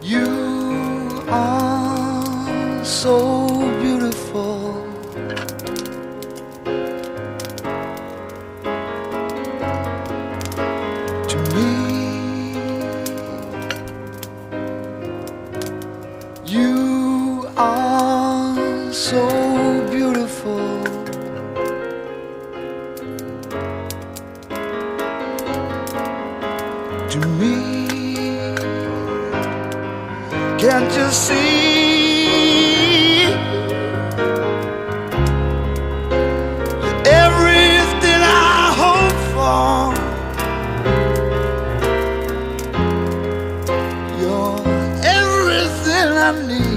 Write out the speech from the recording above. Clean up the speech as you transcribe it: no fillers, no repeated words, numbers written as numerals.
You are so beautiful. To me, you are so beautiful. To me, can't you see? You're everything I hope for. You're everything I need.